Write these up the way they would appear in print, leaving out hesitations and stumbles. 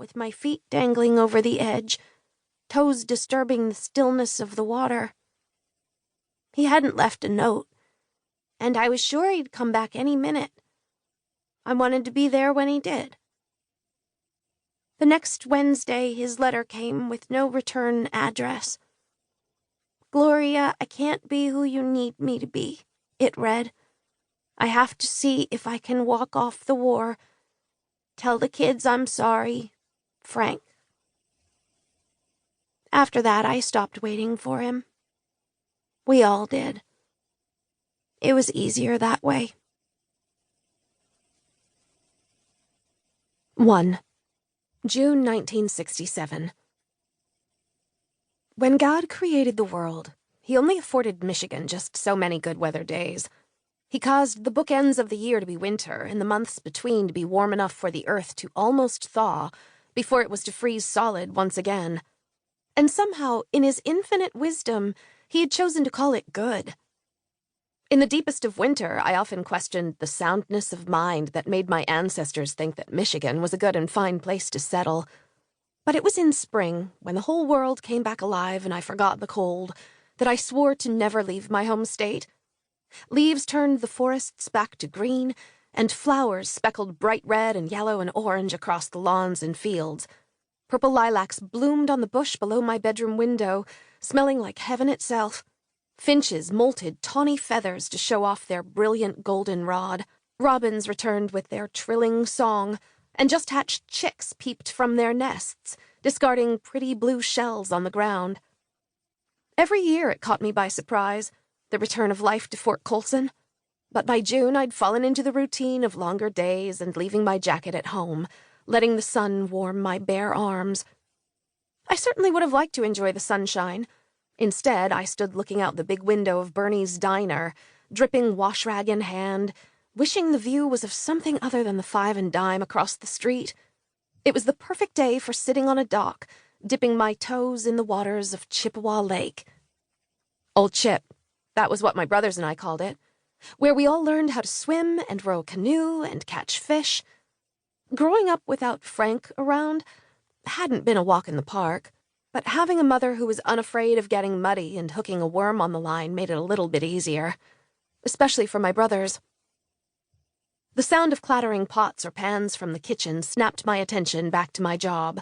with my feet dangling over the edge, toes disturbing the stillness of the water. He hadn't left a note, and I was sure he'd come back any minute. I wanted to be there when he did. The next Wednesday, his letter came with no return address. "Gloria, I can't be who you need me to be," it read. "I have to see if I can walk off the war. Tell the kids I'm sorry. Frank." After that, I stopped waiting for him. We all did. It was easier that way. 1. June 1967. When God created the world, he only afforded Michigan just so many good weather days. He caused the bookends of the year to be winter and the months between to be warm enough for the earth to almost thaw before it was to freeze solid once again. And somehow, in his infinite wisdom, he had chosen to call it good. In the deepest of winter, I often questioned the soundness of mind that made my ancestors think that Michigan was a good and fine place to settle. But it was in spring, when the whole world came back alive and I forgot the cold, that I swore to never leave my home state. Leaves turned the forests back to green, and flowers speckled bright red and yellow and orange across the lawns and fields. Purple lilacs bloomed on the bush below my bedroom window, smelling like heaven itself. Finches molted tawny feathers to show off their brilliant goldenrod. Robins returned with their trilling song, and just-hatched chicks peeped from their nests, discarding pretty blue shells on the ground. Every year it caught me by surprise, the return of life to Fort Colson. But by June I'd fallen into the routine of longer days and leaving my jacket at home, letting the sun warm my bare arms. I certainly would have liked to enjoy the sunshine. Instead, I stood looking out the big window of Bernie's diner, dripping wash rag in hand, wishing the view was of something other than the 5 and dime across the street. It was the perfect day for sitting on a dock, dipping my toes in the waters of Chippewa Lake. Old Chip, that was what my brothers and I called it, where we all learned how to swim and row a canoe and catch fish. Growing up without Frank around hadn't been a walk in the park, but having a mother who was unafraid of getting muddy and hooking a worm on the line made it a little bit easier, especially for my brothers. The sound of clattering pots or pans from the kitchen snapped my attention back to my job.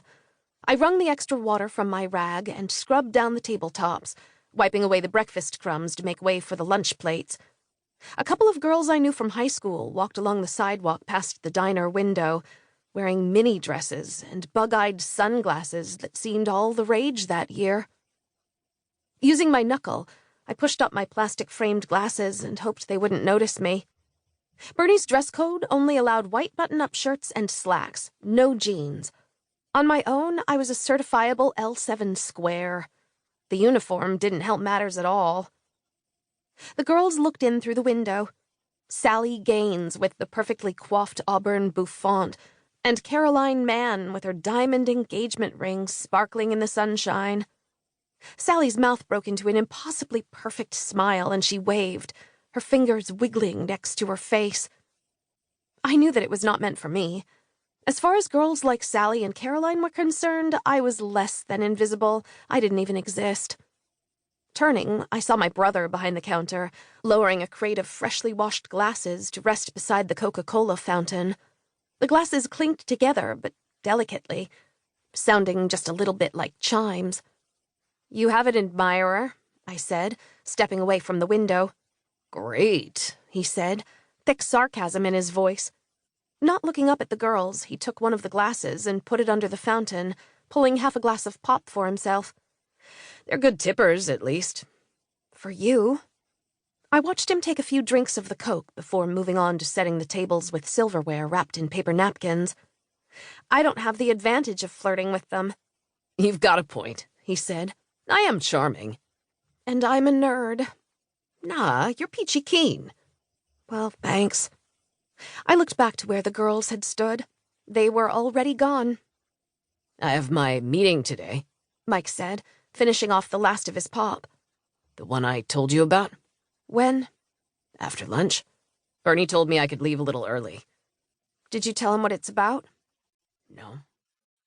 I wrung the extra water from my rag and scrubbed down the tabletops, wiping away the breakfast crumbs to make way for the lunch plates. A couple of girls I knew from high school walked along the sidewalk past the diner window, wearing mini dresses and bug-eyed sunglasses that seemed all the rage that year. Using my knuckle, I pushed up my plastic-framed glasses and hoped they wouldn't notice me. Bernie's dress code only allowed white button-up shirts and slacks, no jeans. On my own, I was a certifiable L7 square. The uniform didn't help matters at all. The girls looked in through the window. Sally Gaines with the perfectly coiffed auburn bouffant, and Caroline Mann with her diamond engagement ring sparkling in the sunshine. Sally's mouth broke into an impossibly perfect smile, and she waved, her fingers wiggling next to her face. I knew that it was not meant for me. As far as girls like Sally and Caroline were concerned, I was less than invisible. I didn't even exist. Turning, I saw my brother behind the counter, lowering a crate of freshly washed glasses to rest beside the Coca-Cola fountain. The glasses clinked together, but delicately, sounding just a little bit like chimes. "You have an admirer," I said, stepping away from the window. "Great," he said, thick sarcasm in his voice. Not looking up at the girls, he took one of the glasses and put it under the fountain, pulling half a glass of pop for himself. "They're good tippers, at least." "For you." I watched him take a few drinks of the Coke before moving on to setting the tables with silverware wrapped in paper napkins. "I don't have the advantage of flirting with them." "You've got a point," he said. "I am charming." "And I'm a nerd." "Nah, you're peachy keen." "Well, thanks." I looked back to where the girls had stood. They were already gone. "I have my meeting today," Mike said, finishing off the last of his pop. "The one I told you about?" "When?" "After lunch. Bernie told me I could leave a little early." "Did you tell him what it's about?" "No."